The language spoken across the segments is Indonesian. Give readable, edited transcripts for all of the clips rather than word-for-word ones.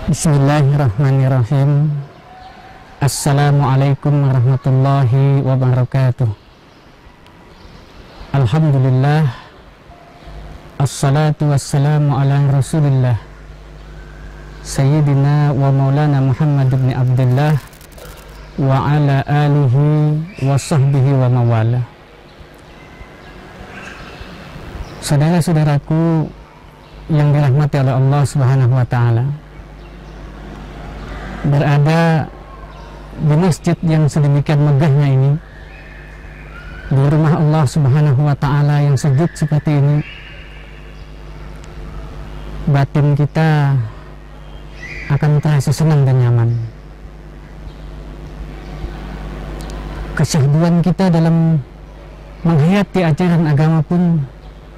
Bismillahirrahmanirrahim. Assalamualaikum warahmatullahi wabarakatuh. Alhamdulillah, assalatu wassalamu ala rasulillah Sayyidina wa maulana Muhammad ibn Abdullah wa ala alihi wa sahbihi wa mawala. Saudara-saudaraku yang dirahmati oleh Allah Subhanahu wa ta'ala, berada di masjid yang sedemikian megahnya ini, di rumah Allah Subhanahu wa ta'ala yang sejuk seperti ini, batin kita akan terasa senang dan nyaman. Kesyahduan kita dalam menghayati ajaran agama pun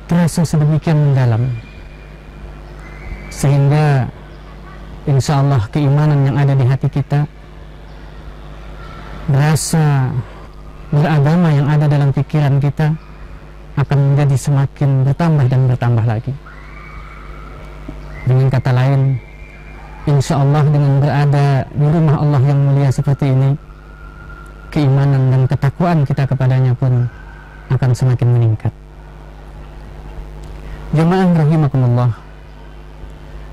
terasa sedemikian mendalam, sehingga insya Allah keimanan yang ada di hati kita, rasa beragama yang ada dalam pikiran kita akan menjadi semakin bertambah dan bertambah lagi. Dengan kata lain, insya Allah dengan berada di rumah Allah yang mulia seperti ini, keimanan dan ketakwaan kita kepadanya pun akan semakin meningkat. Jemaah rahimakumullah,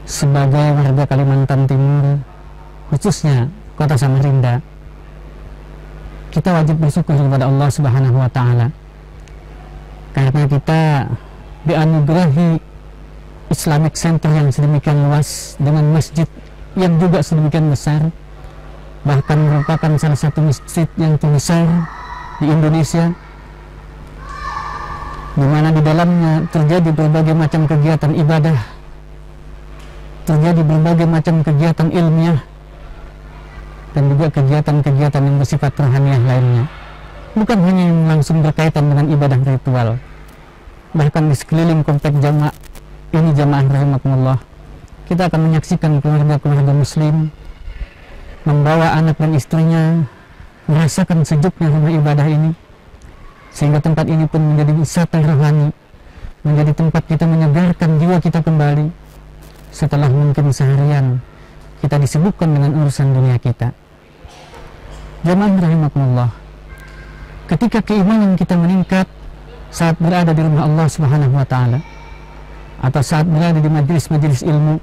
sebagai warga Kalimantan Timur, khususnya kota Samarinda, kita wajib bersyukur kepada Allah Subhanahu wa ta'ala karena kita dianugerahi Islamic Center yang sedemikian luas, dengan masjid yang juga sedemikian besar, bahkan merupakan salah satu masjid yang terbesar di Indonesia, di mana di dalamnya terjadi berbagai macam kegiatan ibadah, terjadi berbagai macam kegiatan ilmiah, dan juga kegiatan-kegiatan yang bersifat rohaniah lainnya, bukan hanya yang langsung berkaitan dengan ibadah ritual. Bahkan di sekeliling komplek jamaah ini, jamaah rahimakumullah, kita akan menyaksikan keluarga-keluarga muslim membawa anak dan istrinya merasakan sejuknya rumah ibadah ini, sehingga tempat ini pun menjadi wisata rohani, menjadi tempat kita menyegarkan jiwa kita kembali setelah mungkin seharian kita disibukkan dengan urusan dunia kita. Jamaah rahimakumullah, ketika keimanan kita meningkat saat berada di rumah Allah Subhanahu wa ta'ala, atau saat berada di majelis-majelis ilmu,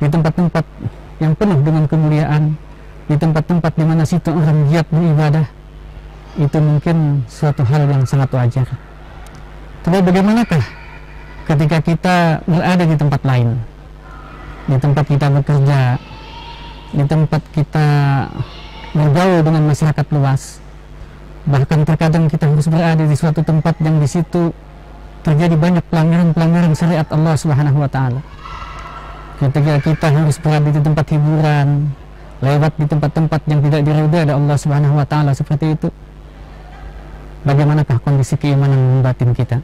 di tempat-tempat yang penuh dengan kemuliaan, di tempat-tempat di mana situ orang giat beribadah, itu mungkin suatu hal yang sangat wajar. Tapi bagaimanakah ketika kita berada di tempat lain, di tempat kita bekerja, di tempat kita bergaul dengan masyarakat luas, bahkan terkadang kita harus berada di suatu tempat yang di situ terjadi banyak pelanggaran-pelanggaran syariat Allah Subhanahu wa ta'ala. Ketika kita harus berada di tempat hiburan, lewat di tempat-tempat yang tidak diridhai oleh Allah Subhanahu wa ta'ala seperti itu, bagaimanakah kondisi keimanan batin kita?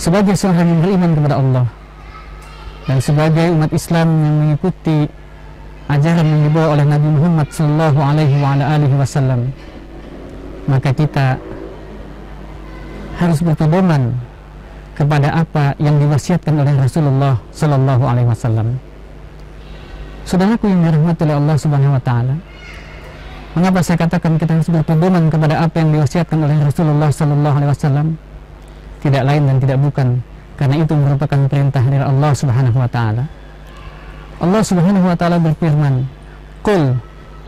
Sebagai seorang yang beriman kepada Allah dan sebagai umat Islam yang mengikuti ajaran yang dibawa oleh Nabi Muhammad sallallahu alaihi wasallam, maka kita harus berpedoman kepada apa yang diwasiatkan oleh Rasulullah sallallahu alaihi wasallam. Saudaraku yang dirahmati oleh Allah Subhanahu wa ta'ala, mengapa saya katakan kita harus berpedoman kepada apa yang diwasiatkan oleh Rasulullah sallallahu alaihi wasallam? Tidak lain dan tidak bukan karena itu merupakan perintah dari Allah Subhanahu wa ta'ala. Allah Subhanahu wa ta'ala berfirman, "Qul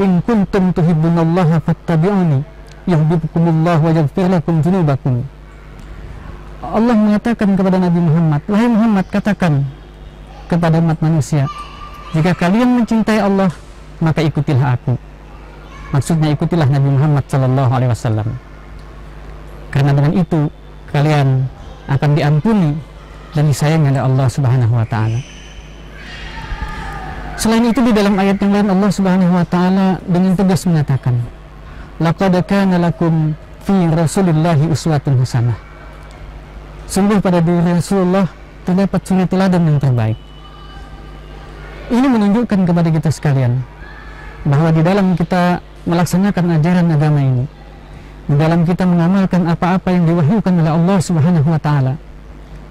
in kuntum tuhibbunallaha fattabi'uni yuhibbukumullahu wa yaghfir lakum dzunubakum." Allah mengatakan kepada Nabi Muhammad, "Wahai Muhammad, katakan kepada umat manusia, jika kalian mencintai Allah, maka ikutilah aku." Maksudnya ikutilah Nabi Muhammad sallallahu alaihi wasallam. Karena dengan itu kalian akan diampuni dan disayangi oleh Allah Subhanahu wa ta'ala. Selain itu, di dalam ayat yang lain Allah Subhanahu wa ta'ala dengan tegas mengatakan, "Laqad kana lakum fi Rasulillahi uswatun hasanah." Sungguh pada diri Rasulullah terdapat suri teladan yang terbaik. Ini menunjukkan kepada kita sekalian bahwa di dalam kita melaksanakan ajaran agama ini, di dalam kita mengamalkan apa-apa yang diwahyukan oleh Allah Subhanahu wa ta'ala,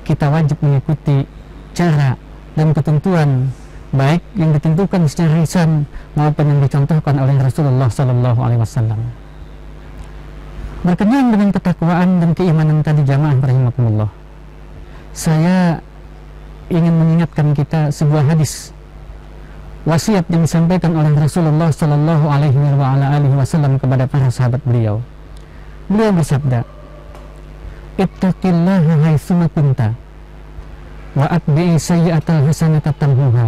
kita wajib mengikuti cara dan ketentuan baik yang ditentukan secara lisan maupun yang dicontohkan oleh Rasulullah Sallallahu Alaihi Wasallam. Berkenaan dengan ketakwaan dan keimanan tadi jamaah rahimakumullah, saya ingin mengingatkan kita sebuah hadis wasiat yang disampaikan oleh Rasulullah Sallallahu Alaihi Wasallam kepada para sahabat beliau. Beliau bersabda, "Ittaqillaha haitsuma kunta, wa atbi'i sayyi'atal hasanata tamhuha,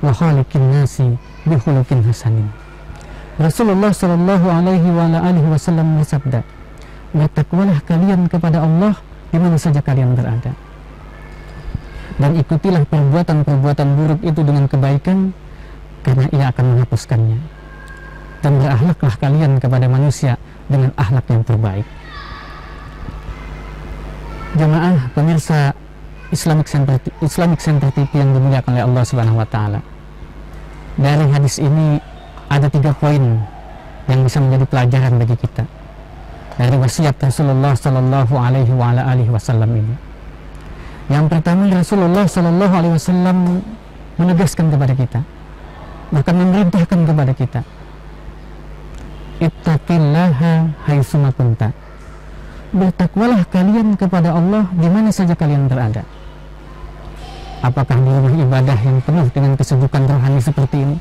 wa khaliqin nasi bi khuluqin hasanin." Rasulullah Sallallahu Alaihi Wasallam bersabda, "Bertakwalah kalian kepada Allah di mana saja kalian berada, dan ikutilah perbuatan-perbuatan buruk itu dengan kebaikan, karena ia akan menghapuskannya. Dan berakhlaklah kalian kepada manusia dengan akhlak yang terbaik." Jamaah pemirsa Islamic Center TV yang dimuliakan oleh Allah Subhanahu wa taala. Dari hadis ini ada 3 poin yang bisa menjadi pelajaran bagi kita dari wasiat Rasulullah Sallallahu Alaihi Wasallam ini. Yang pertama, Rasulullah Sallallahu Alaihi Wasallam menegaskan kepada kita, bahkan memerintahkan kepada kita, "Ittaqillaha haitsuma kunta." Bertakwalah kalian kepada Allah di mana saja kalian berada. Apakah di rumah ibadah yang penuh dengan kesibukan rohani seperti ini?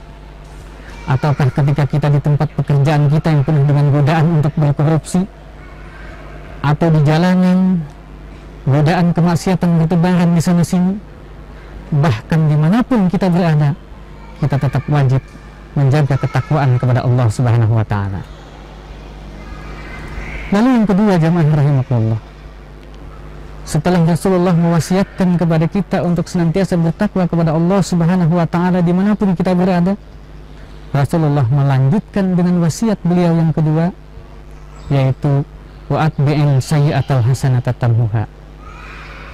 Ataukah ketika kita di tempat pekerjaan kita yang penuh dengan godaan untuk berkorupsi? Atau di jalanan, godaan kemaksiatan bertebaran di sana sini? Bahkan dimanapun kita berada, kita tetap wajib menjaga ketakwaan kepada Allah Subhanahu wa ta'ala. Lalu yang kedua, jamaah rahimakumullah, setelah Rasulullah mewasiatkan kepada kita untuk senantiasa bertakwa kepada Allah Subhanahu wa ta'ala dimanapun kita berada, Rasulullah melanjutkan dengan wasiat beliau yang kedua, yaitu wa atbi'il sayyi'atal hasanata tamhuha.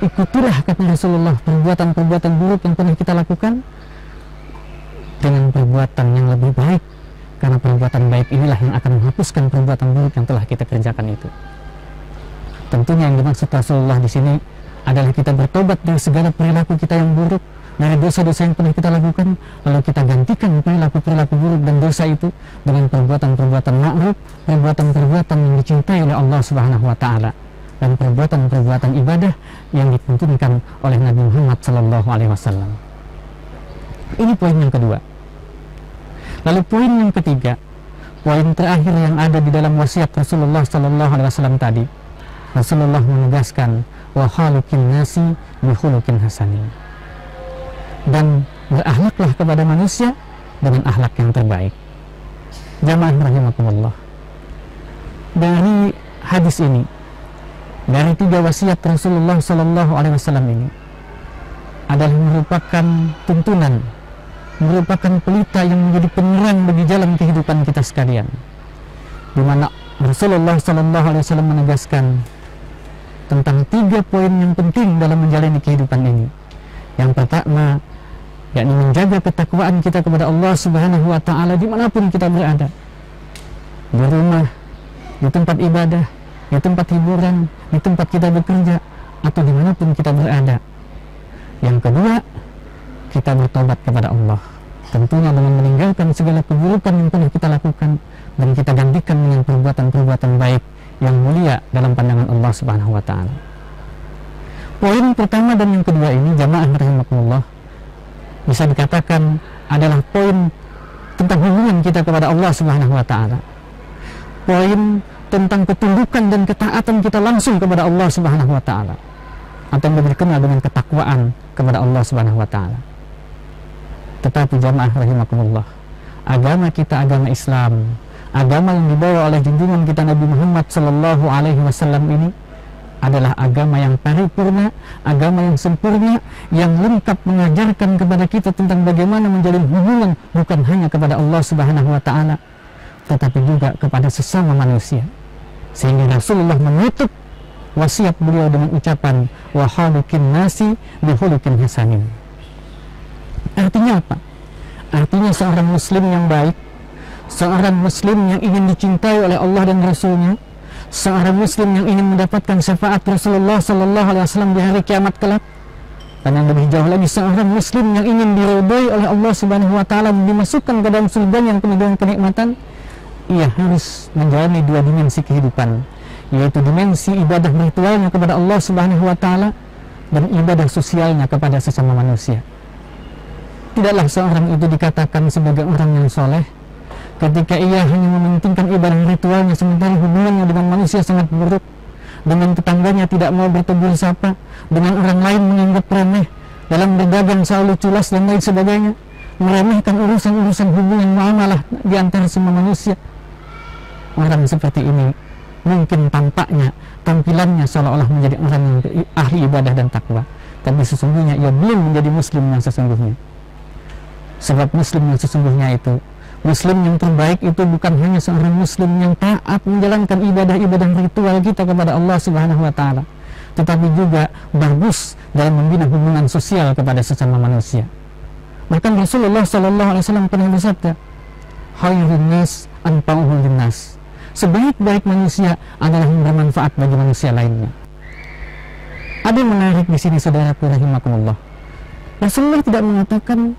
Ikutilah, kata Rasulullah, perbuatan-perbuatan buruk yang pernah kita lakukan dengan perbuatan yang lebih baik, karena perbuatan baik inilah yang akan menghapuskan perbuatan buruk yang telah kita kerjakan itu. Tentunya yang dimaksud Rasulullah di sini adalah kita bertobat dari segala perilaku kita yang buruk, dari dosa-dosa yang pernah kita lakukan, lalu kita gantikan perilaku-perilaku buruk dan dosa itu dengan perbuatan-perbuatan ma'ruf, perbuatan-perbuatan yang dicintai oleh Allah Subhanahu wa ta'ala, dan perbuatan-perbuatan ibadah yang dituntunkan oleh Nabi Muhammad Sallallahu Alaihi Wasallam. Ini poin yang kedua. Lalu poin yang ketiga, poin terakhir yang ada di dalam wasiat Rasulullah Sallallahu Alaihi Wasallam tadi, Rasulullah menegaskan wa khaliqin nasi bi khuluqin hasanin, dan berakhlaklah kepada manusia dengan akhlak yang terbaik. Jamaah rahimakumullah, dari hadis ini, dari 3 wasiat Rasulullah Sallallahu Alaihi Wasallam ini adalah merupakan tuntunan, merupakan pelita yang menjadi penerang bagi jalan kehidupan kita sekalian, di mana Rasulullah Sallallahu Alaihi Wasallam menegaskan tentang 3 poin yang penting dalam menjalani kehidupan ini. Yang pertama, yakni menjaga ketakwaan kita kepada Allah Subhanahu wa ta'ala dimanapun kita berada, di rumah, di tempat ibadah, di tempat hiburan, di tempat kita bekerja, atau dimanapun kita berada. Yang kedua, kita bertobat kepada Allah, tentunya dengan meninggalkan segala keburukan yang pernah kita lakukan, dan kita gantikan dengan perbuatan-perbuatan baik yang mulia dalam pandangan Allah Subhanahu wa ta'ala. Poin pertama dan yang kedua ini, jamaah rahimakumullah, bisa dikatakan adalah poin tentang hubungan kita kepada Allah Subhanahu wa ta'ala, poin tentang ketundukan dan ketaatan kita langsung kepada Allah Subhanahu wa ta'ala, atau yang dikenal dengan ketakwaan kepada Allah Subhanahu wa ta'ala. Tetapi jamaah rahimakumullah, agama kita, agama Islam, agama yang dibawa oleh junjungan kita Nabi Muhammad Sallallahu Alaihi Wasallam ini adalah agama yang paripurna, agama yang sempurna, yang lengkap mengajarkan kepada kita tentang bagaimana menjalin hubungan bukan hanya kepada Allah Subhanahu wa ta'ala, tetapi juga kepada sesama manusia. Sehingga Rasulullah menutup wasiat beliau dengan ucapan wa khaliqin nasi bi khuluqin hasanin. Artinya apa? Artinya seorang muslim yang baik, seorang muslim yang ingin dicintai oleh Allah dan Rasulnya, seorang muslim yang ingin mendapatkan syafaat Rasulullah Sallallahu Alaihi Wasallam di hari kiamat kelak, Dan yang lebih jauh lagi, seorang muslim yang ingin diridhoi oleh Allah Subhanahu wa taala, dimasukkan ke dalam surga yang penuh dengan kenikmatan, ia harus menjalani dua dimensi kehidupan, yaitu dimensi ibadah ritualnya kepada Allah Subhanahu wa taala dan ibadah sosialnya kepada sesama manusia. Tidaklah seorang itu dikatakan sebagai orang yang soleh ketika ia hanya mementingkan ibadah ritualnya sementara hubungannya dengan manusia sangat buruk, dengan tetangganya tidak mau bertegur sapa, dengan orang lain menganggap remeh, dalam berdagang selalu culas dan lain sebagainya, meremehkan urusan-urusan hubungan muamalah di antara semua manusia. Orang seperti ini mungkin tampaknya, tampilannya seolah-olah menjadi orang yang ahli ibadah dan takwa, tapi sesungguhnya ia belum menjadi muslim yang sesungguhnya. Sebab muslim yang sesungguhnya itu, muslim yang terbaik itu bukan hanya seorang muslim yang taat menjalankan ibadah-ibadah ritual kita kepada Allah Subhanahu wa taala, tetapi juga bagus dalam membina hubungan sosial kepada sesama manusia. Bahkan Rasulullah sallallahu alaihi wasallam pernah bersabda, "Khairun nas anfa'uhum linnas." Sebaik-baik manusia adalah yang bermanfaat bagi manusia lainnya. Ada yang menarik di sini, saudaraku rahimakumullah. Rasulullah tidak mengatakan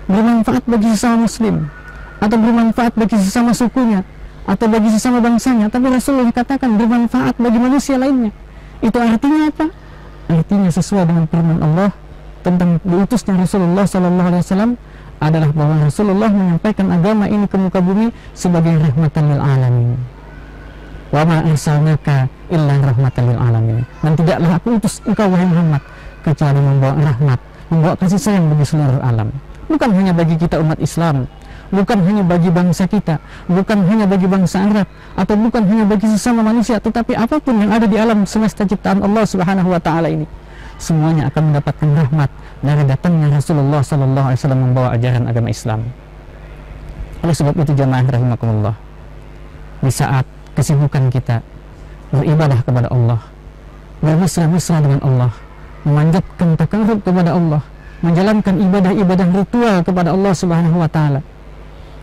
bermanfaat bagi sesama muslim atau bermanfaat bagi sesama sukunya atau bagi sesama bangsanya, tapi Rasulullah katakan bermanfaat bagi manusia lainnya. Itu artinya apa? Artinya sesuai dengan firman Allah tentang diutusnya Rasulullah sallallahu alaihi wasallam adalah bahwa Rasulullah menyampaikan agama ini ke muka bumi sebagai rahmatan lil alamin. Wa ma arsalnaka illa rahmatan lil alamin. Dan tidaklah aku utus engkau wahai Muhammad kecuali membawa rahmat, membawa kasih sayang bagi seluruh alam. Bukan hanya bagi kita umat Islam, bukan hanya bagi bangsa kita, bukan hanya bagi bangsa Arab, atau bukan hanya bagi sesama manusia, tetapi apapun yang ada di alam semesta ciptaan Allah Subhanahu wa taala ini, semuanya akan mendapatkan rahmat dari datangnya Rasulullah sallallahu alaihi wasallam membawa ajaran agama Islam. Oleh sebab itu jamaah rahimakumullah, di saat kesibukan kita beribadah kepada Allah, bermesra-mesra dengan Allah, memanjatkan takarrub kepada Allah, menjalankan ibadah-ibadah ritual kepada Allah Subhanahu wa taala,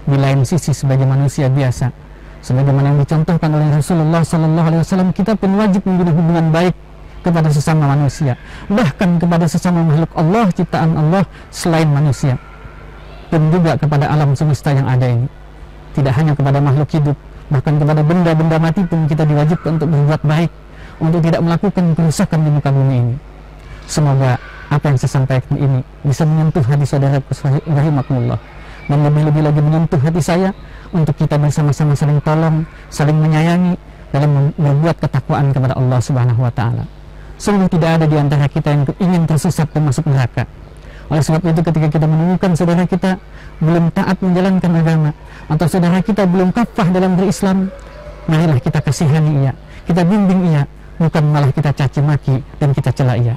di lain sisi sebagai manusia biasa, sebagaimana yang dicontohkan oleh Rasulullah sallallahu alaihi wasallam, kita pun wajib membina hubungan baik kepada sesama manusia, bahkan kepada sesama makhluk Allah, ciptaan Allah selain manusia, dan juga kepada alam semesta yang ada ini. Tidak hanya kepada makhluk hidup, bahkan kepada benda-benda mati pun kita diwajibkan untuk berbuat baik, untuk tidak melakukan kerusakan di muka bumi ini. Semoga apa yang saya sampaikan ini bisa menyentuh hati saudaraku rahimakumullah, dan lebih-lebih lagi menyentuh hati saya untuk kita bersama-sama saling tolong, saling menyayangi dalam berbuat ketakwaan kepada Allah Subhanahu wa taala. Sungguh tidak ada di antara kita yang ingin tersesat dan masuk neraka. Oleh sebab itu, ketika kita menemukan saudara kita belum taat menjalankan agama, atau saudara kita belum kafah dalam berislam, marilah kita kasihani ia, kita bimbing ia, bukan malah kita caci maki dan kita cela ia.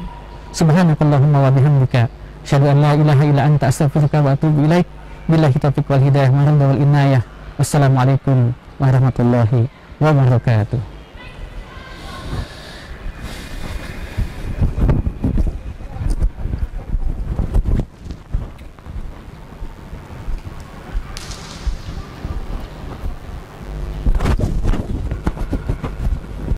Subhanakallahumma wa bihamdika, asyhadu an la ilaha illa anta, astaghfiruka wa atubu ilaik. Billahi taufiq wal hidayah, wal inayah. Wassalamualaikum warahmatullahi wabarakatuh.